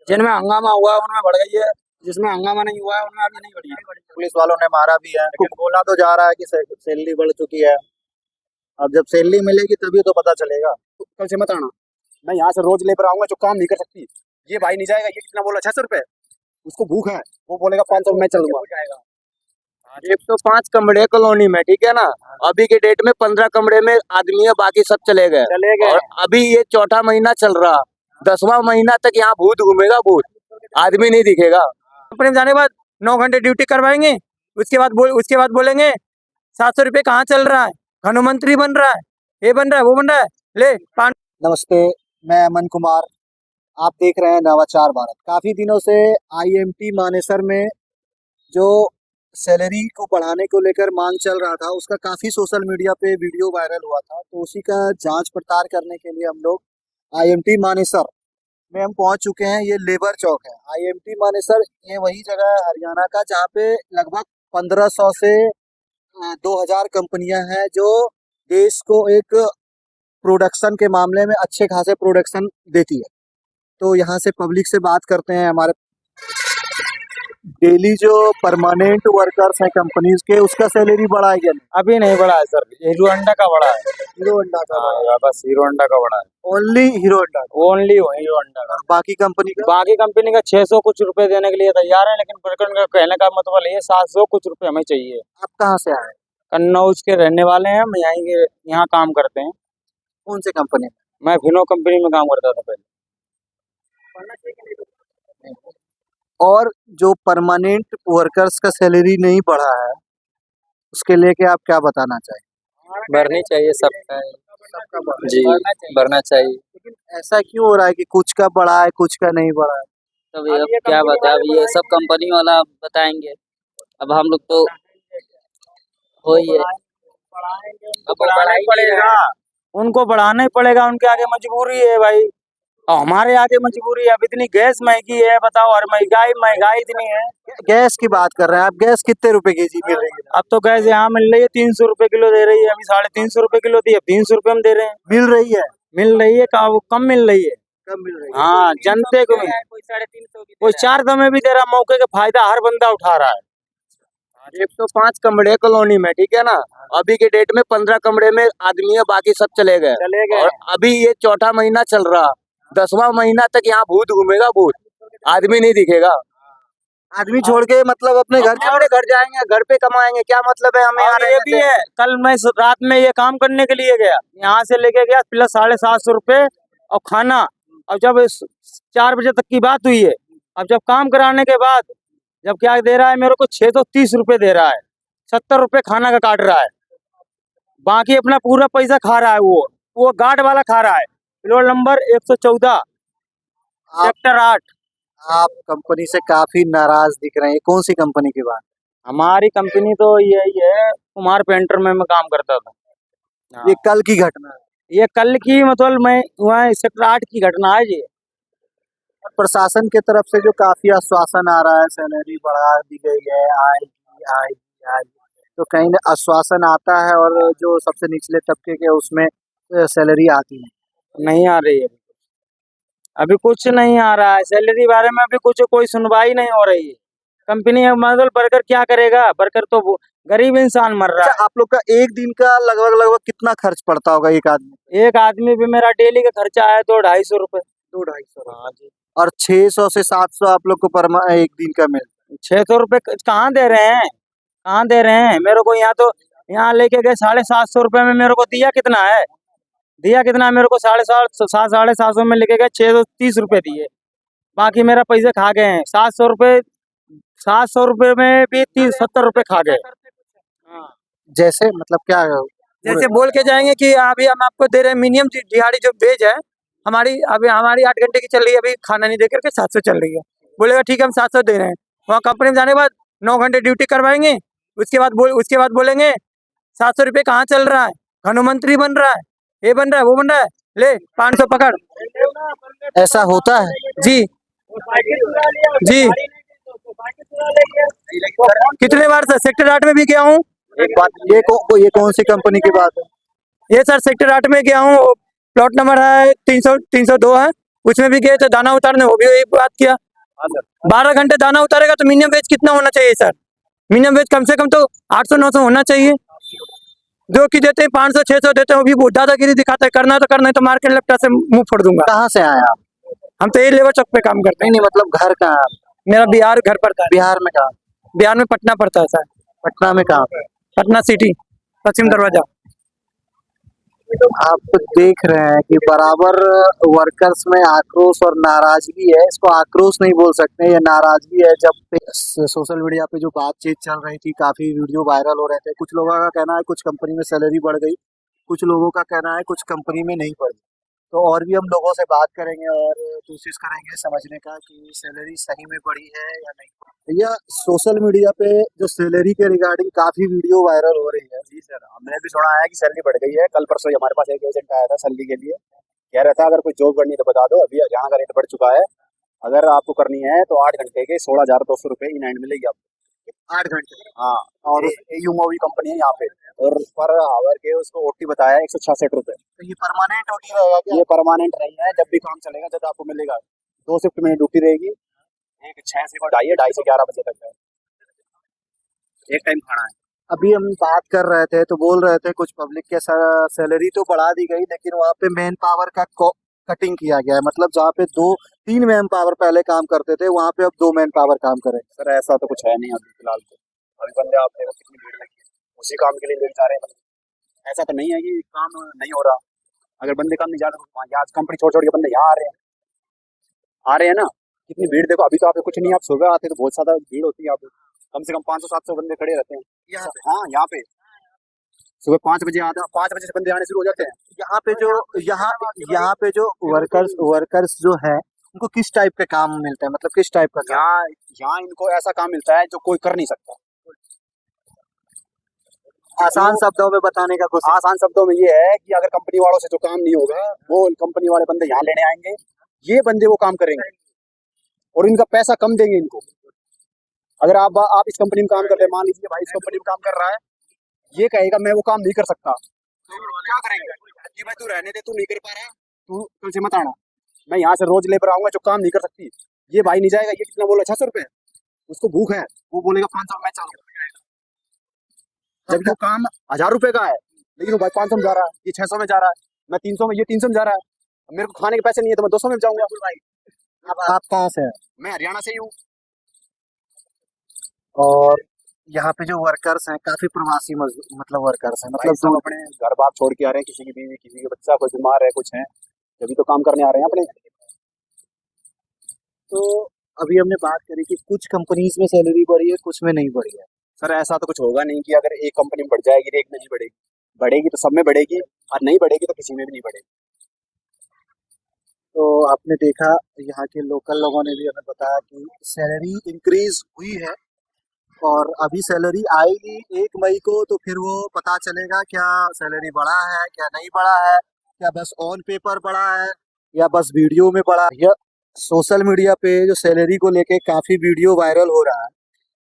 जिनमें हंगामा हुआ है उनमें बढ़ गई है, जिसमें हंगामा नहीं हुआ है उनमें अभी नहीं बढ़ी है। पुलिस वालों ने मारा भी है, लेकिन बोला तो जा रहा है कि सैलरी बढ़ चुकी है। अब जब सैलरी मिलेगी तभी तो पता चलेगा। कल से मत आना, मैं यहाँ से रोज लेकर आऊंगा, जो काम नहीं कर सकती। ये भाई नहीं जाएगा, ये कितना बोला 600 रुपए, उसको भूख है, वो बोलेगा 500 मैं चल दूंगा। 105 कमरे कॉलोनी में, ठीक है ना। अभी के डेट में 15 कमरे में आदमी है, बाकी सब चले गए। और अभी ये चौथा महीना चल रहा, 10वां महीना तक यहाँ भूत घूमेगा, भूत, आदमी नहीं दिखेगा। कंपनी में जाने के बाद 9 घंटे ड्यूटी करवाएंगे, उसके बाद बोलेंगे 700 रुपये कहाँ चल रहा है, धनमंत्री बन रहा है, ये बन रहा है, वो बन रहा है, ले नमस्ते, मैं अमन कुमार, आप देख रहे हैं नवाचार भारत। काफी दिनों से IMT मानेसर में जो सैलरी को बढ़ाने को लेकर मांग चल रहा था, उसका काफी सोशल मीडिया पे वीडियो वायरल हुआ था। तो उसी का जांच पड़ताल करने के लिए हम लोग IMT मानेसर में हम पहुंच चुके हैं। ये लेबर चौक है। IMT मानेसर ये वही जगह है हरियाणा का जहाँ पे लगभग 1500 से 2000 कंपनियां हैं जो देश को एक प्रोडक्शन के मामले में अच्छे खासे प्रोडक्शन देती है। तो यहाँ से पब्लिक से बात करते हैं। हमारे डेली जो परमानेंट वर्कर्स हैं कंपनीज के, उसका सैलरी बढ़ा है क्या? अभी नहीं बढ़ा है सर, हीरो होंडा का बढ़ा है। हीरो होंडा का बस हीरो होंडा का बढ़ा है, only hero Honda, only hero Honda का। और बाकी कंपनी का? बाकी कंपनी का 600 कुछ रुपए देने के लिए तैयार है, लेकिन वर्कर का कहने का मतलब ये 700 कुछ रुपए हमें चाहिए। आप कहाँ से आए? कन्नौज के रहने वाले हैं, हम यहाँ काम करते हैं। कौन से कंपनी में? मैं फिनो कंपनी में काम करता था पहले। और जो परमानेंट वर्कर्स का सैलरी नहीं बढ़ा है, उसके लेके आप क्या बताना चाहिए? बढ़नी चाहिए सबका जी, बढ़ना चाहिए। लेकिन ऐसा क्यों हो रहा है कि कुछ का बढ़ा है, कुछ का नहीं बढ़ा है? तब अब क्या बता, अब ये सब कंपनी वाला बताएंगे, अब हम लोग तो वही है, अब बढ़ाना ही पड़ेगा, उनको बढ़ाना ही पड़ेगा, उनके आगे मजबूरी है भाई, और हमारे आगे मजबूरी है। अब इतनी गैस महंगी है, बताओ, और महंगाई इतनी है। गैस की बात कर रहे हैं आप? गैस कितने रुपए केजी मिल रही है? अब तो गैस यहाँ मिल रही है 300 रुपए किलो दे रही है, अभी 350 रुपए किलो थी, अब 300 रुपए हम दे रहे हैं। मिल रही है? कम मिल रही है। कम मिल रही है? हाँ, जनते को कोई 350 की, कोई 400 में भी दे रहा, मौके का फायदा हर बंदा उठा रहा है। 105 कमरे कॉलोनी में, ठीक है ना। अभी के डेट में 15 कमरे में आदमी है, बाकी सब चले गए। और अभी ये चौथा महीना चल रहा, 10वां महीना तक यहाँ भूत घूमेगा, भूत, आदमी नहीं दिखेगा। आदमी छोड़ के मतलब अपने घर जाएंगे, घर पे कमाएंगे, क्या मतलब है हमें? ये भी है, कल मैं रात में ये काम करने के लिए गया, यहाँ से लेके गया प्लस 750 रुपए और खाना। अब जब 4 बजे तक की बात हुई है, अब जब काम कराने के बाद जब क्या दे रहा है मेरे को, 630 रुपए दे रहा है, 70 रुपए खाना का काट रहा है, बाकी अपना पूरा पैसा खा रहा है। वो गार्ड वाला खा रहा है, फ्लोर नंबर 114 सेक्टर 8। आप कंपनी से काफी नाराज दिख रहे हैं। कौन सी कंपनी की बात? हमारी कंपनी तो यही है, कुमार पेंटर में मैं काम करता था। ये कल की घटना है? ये कल की, मतलब मैं वहाँ सेक्टर 8 की घटना है जी। प्रशासन के तरफ से जो काफी आश्वासन आ रहा है, सैलरी बढ़ा दी गई है, आएगी, तो कहीं ना आश्वासन आता है और जो सबसे निचले तबके के उसमें सैलरी आती है? नहीं आ रही है, अभी कुछ नहीं आ रहा है सैलरी बारे में, अभी कुछ कोई सुनवाई नहीं हो रही है। कंपनी मतलब वर्कर क्या करेगा, वर्कर तो गरीब इंसान मर रहा है। अच्छा, आप लोग का एक दिन का लगभग कितना खर्च पड़ता होगा एक आदमी? एक आदमी पे मेरा डेली का खर्चा है 200-250 रुपए। 200-250? हाँ जी। और 600 से 700 आप लोग को एक दिन का मिल? 600 रुपए कहाँ दे रहे हैं, कहाँ दे रहे हैं मेरे को? यहाँ तो यहाँ लेके गए 750 रुपए में, मेरे को दिया कितना है मेरे को? 750 में लेके गए, 630 रुपए दिए, बाकी मेरा पैसे खा गए हैं। 700 रुपए में भी 70 रुपए खा गए। जैसे मतलब क्या? जैसे बोल के जाएंगे कि अभी हम आपको दे रहे हैं मिनिमम दिहाड़ी जो वेज है हमारी, अभी हमारी 8 घंटे की चल रही है, अभी खाना नहीं दे करके 700 चल रही है। बोलेगा ठीक है हम 700 दे रहे हैं, वहाँ कंपनी में जाने के बाद 9 घंटे ड्यूटी करवाएंगे, उसके बाद बोलेंगे 700 रुपये कहाँ चल रहा है, धनमंत्री बन रहा है, ये बन रहा है, वो बन रहा है, ले 500 पकड़। ऐसा होता है? जी जी, कितने बार सर सेक्टर 8 में भी गया हूँ। एक बात, ये कौन सी कंपनी की बात है? ये सर सेक्टर 8 में गया हूँ, प्लॉट नंबर है 302 है, उसमें भी गए थे दाना उतारने, वो भी वही बात किया। हाँ सर। 12 घंटे दाना उतारेगा तो मिनिमम वेज कितना होना चाहिए सर? मिनिमम वेज कम से कम तो 800-900 होना चाहिए। जो कि देते हैं 500-600 देते हैं, वो भी बहुत दादागिरी दिखाता है। करना तो करना है, तो मार के लेफ्ट से मुंह फोड़ दूंगा। कहाँ से आए आप? हम तो ये लेबर चौक पे काम करते नहीं नहीं, मतलब घर कहाँ है? हैं। मेरा बिहार घर पड़ता है। बिहार में कहाँ? बिहार में पटना पड़ता है सर। पटना में कहाँ पे? पटना सिटी, पश्चिम दरवाजा। आप तो देख रहे हैं कि बराबर वर्कर्स में आक्रोश और नाराजगी है। इसको आक्रोश नहीं बोल सकते, ये नाराजगी है। जब सोशल मीडिया पे जो बातचीत चल रही थी, काफी वीडियो वायरल हो रहे थे। कुछ लोगों का कहना है कुछ कंपनी में सैलरी बढ़ गई, कुछ लोगों का कहना है कुछ कंपनी में नहीं बढ़ी। तो और भी हम लोगों से बात करेंगे और कोशिश करेंगे समझने का कि सैलरी सही में बढ़ी है या नहीं। भैया, सोशल मीडिया पे जो सैलरी के रिगार्डिंग काफी वीडियो वायरल हो रही है। जी सर, हमने भी सुना है कि सैलरी बढ़ गई है। कल परसों ही हमारे पास एक एजेंट आया था सैलरी के लिए, कह रहा था अगर कोई जॉब करनी है तो बता दो, अभी यहाँ का रेट बढ़ चुका है, अगर आपको करनी है तो 8 घंटे के 16,200 रुपये इन हैंड मिलेगी आपको। 8 घंटे? हाँ, और यूमोवी कंपनी है यहाँ पे, और पर आवर के उसको ओटी बताया 166 रुपये। तो ये परमानेंट ड्यूटी रहेगा क्या? ये परमानेंट नहीं है, जब भी काम चलेगा जब आपको मिलेगा। 2 शिफ्ट में ड्यूटी रहेगी, एक 6 से 2:30 है, 2:30 से 11 बजे तक है, एक टाइम खाना है। अभी हम बात कर रहे थे तो बोल रहे थे कुछ पब्लिक के सैलरी तो बढ़ा दी गई, लेकिन वहाँ पे मैन पावर का कटिंग किया गया है। मतलब जहाँ पे 2-3 मैन पावर पहले काम करते थे, वहाँ पे अब 2 मैन पावर काम करे। सर ऐसा तो कुछ है नहीं अभी फिलहाल तो। अभी बंदे आप देखो कितनी भीड़ लगी है, उसी काम के लिए ले जा रहे हैं। ऐसा तो नहीं है कि काम नहीं हो रहा, अगर बंदे काम नहीं जा रहे तो यहाँ कंपनी छोड़ छोड़ के बंदे यहाँ आ रहे हैं ना। कितनी भीड़ देखो, अभी तो आप कुछ नहीं, आप सुबह आते तो बहुत ज्यादा भीड़ होती है, आप कम से कम 500-700 बंदे खड़े रहते हैं यहाँ पे। हाँ, यहाँ पे सुबह 5 बजे आते हैं, 5 बजे से बंदे आने शुरू हो जाते हैं। यहाँ पे जो वर्कर्स जो है, उनको किस टाइप का काम मिलता है? मतलब किस टाइप का काम? यहाँ इनको ऐसा काम मिलता है जो कोई कर नहीं सकता। आसान शब्दों में बताने का कोशिश। आसान शब्दों में ये है कि अगर कंपनी वालों से जो काम नहीं होगा वो कंपनी वाले बंदे यहाँ लेने आएंगे, ये बंदे वो काम करेंगे और इनका पैसा कम देंगे इनको। अगर आप इस कंपनी में काम करते हैं, मान लीजिए भाई इस कंपनी में काम कर रहा है, ये कहेगा मैं वो काम नहीं कर सकता, तो क्या करेंगे कि भाई तू रहने दे, तू नहीं कर पा रहा, तू कल से मत आना, मैं यहाँ से रोज लेबर आऊंगा जो काम नहीं कर सकती। ये भाई नहीं जाएगा, ये कितना बोला 600 रुपये, उसको भूख है, वो बोलेगा 500 मैं चालू। जब वो काम 1000 रुपए का है, लेकिन वो भाई 500 में जा रहा है, ये 600 में जा रहा है, मैं 300 में, ये 300 में जा रहा है, अब मेरे को खाने के पैसे नहीं है तो मैं 200 में जाऊंगा। आप कहाँ से हैं? मैं हरियाणा से ही हूँ। और यहाँ पे जो वर्कर्स हैं काफी प्रवासी मतलब वर्कर्स हैं, मतलब सब अपने घर बार छोड़ के आ रहे हैं, किसी की बीवी, किसी के बच्चा, कोई बीमार है, कुछ है, तभी तो काम करने आ रहे हैं अपने। तो अभी हमने बात करी कि कुछ कंपनीज में सैलरी बढ़ी है, कुछ में नहीं बढ़ी है। सर ऐसा तो कुछ होगा नहीं कि अगर एक कंपनी में बढ़ जाएगी एक में नहीं बढ़ेगी, बढ़ेगी तो सब में बढ़ेगी और नहीं बढ़ेगी तो किसी में भी नहीं बढ़ेगी। तो आपने देखा, यहाँ के लोकल लोगों ने भी हमें बताया कि सैलरी इंक्रीज हुई है और अभी सैलरी आएगी 1 मई को, तो फिर वो पता चलेगा क्या सैलरी बढ़ा है क्या नहीं बढ़ा है, क्या बस ऑन पेपर बढ़ा है या बस वीडियो में बढ़ा है। सोशल मीडिया पे जो सैलरी को लेके काफी वीडियो वायरल हो रहा है,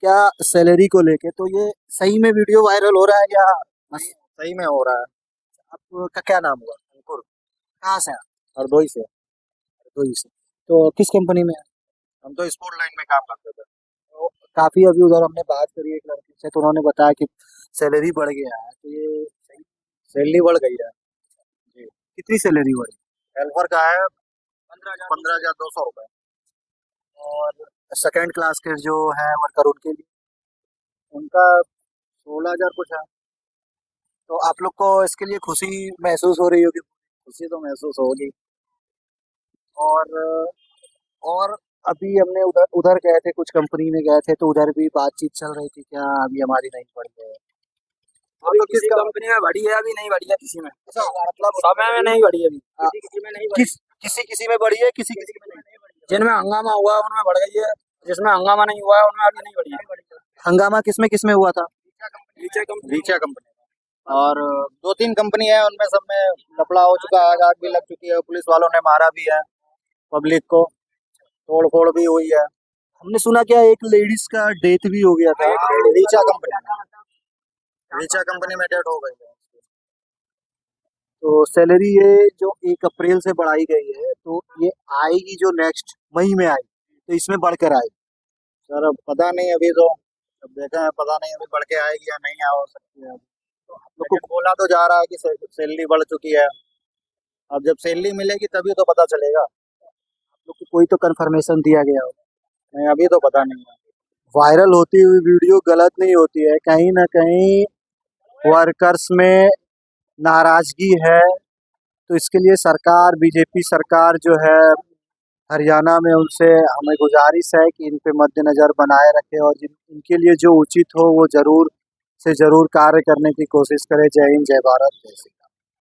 क्या सैलरी को लेके तो ये सही में वीडियो वायरल हो रहा है या बस सही में हो रहा है? आपका क्या नाम हुआ? अंकुर। कहाँ से हैं? हरदोई से। हरदोई से। तो किस कंपनी में? हम तो स्पोर्ट लाइन में काम करते थे। तो काफी अभी उधर हमने बात करी एक लड़की से, तो उन्होंने बताया कि सैलरी बढ़ गया है, तो ये सैलरी बढ़ गई है जी। कितनी सैलरी बढ़ी? हेल्पर का है 15,200 रुपये, और सेकंड क्लास के जो है वर्कर उनके लिए उनका 16,000 कुछ है। तो आप लोग को इसके लिए खुशी महसूस हो रही होगी? खुशी तो महसूस होगी। और अभी हमने उधर गए थे, कुछ कंपनी में गए थे, तो उधर भी बातचीत चल रही थी क्या अभी हमारी नहीं बढ़ी है? अभी तो किसी कंपनी में बढ़ी है, अभी नहीं बढ़ी है किसी में। मतलब समय में नहीं बढ़ी है अभी, किसी में नहीं बढ़ी। किसी में बढ़ी है, किसी में नहीं बढ़ी। जिनमें हंगामा हुआ उनमें बढ़ गई है, जिसमें हंगामा नहीं हुआ है उनमें अभी नहीं बढ़ी है। हंगामा किसमें हुआ था? रीचा कंपनी और 2-3 कंपनी है, उनमें सब में लफड़ा हो चुका है, आग भी लग चुकी है, पुलिस वालों ने मारा भी है पब्लिक को, तोड़ फोड़ भी हुई है। हमने सुना क्या एक लेडीज का डेथ भी हो गया था रीचा कंपनी में डेथ हो गई है। तो सैलरी ये जो 1 अप्रैल से बढ़ाई गई है, तो ये आएगी जो नेक्स्ट मई में आएगी, तो इसमें बढ़कर आएगी? सर अब पता नहीं, अभी तो अब देखा है, पता नहीं अभी बढ़ के आएगी या नहीं आ सकती है। तो आप लोग को बोला तो जा रहा है कि सैलरी बढ़ चुकी है। अब जब सैलरी मिलेगी तभी तो पता चलेगा। लोग को कोई तो कंफर्मेशन दिया गया हो? नहीं, अभी तो पता नहीं है। वायरल होती हुई वीडियो गलत नहीं होती है, कहीं ना कहीं वर्कर्स में नाराजगी है, तो इसके लिए सरकार, बीजेपी सरकार जो है हरियाणा में, उनसे हमें गुजारिश है कि इन पे मद्देनजर बनाए रखें और इनके लिए जो उचित हो वो जरूर से जरूर कार्य करने की कोशिश करें। जय हिंद, जय भारत, जय श्री राम।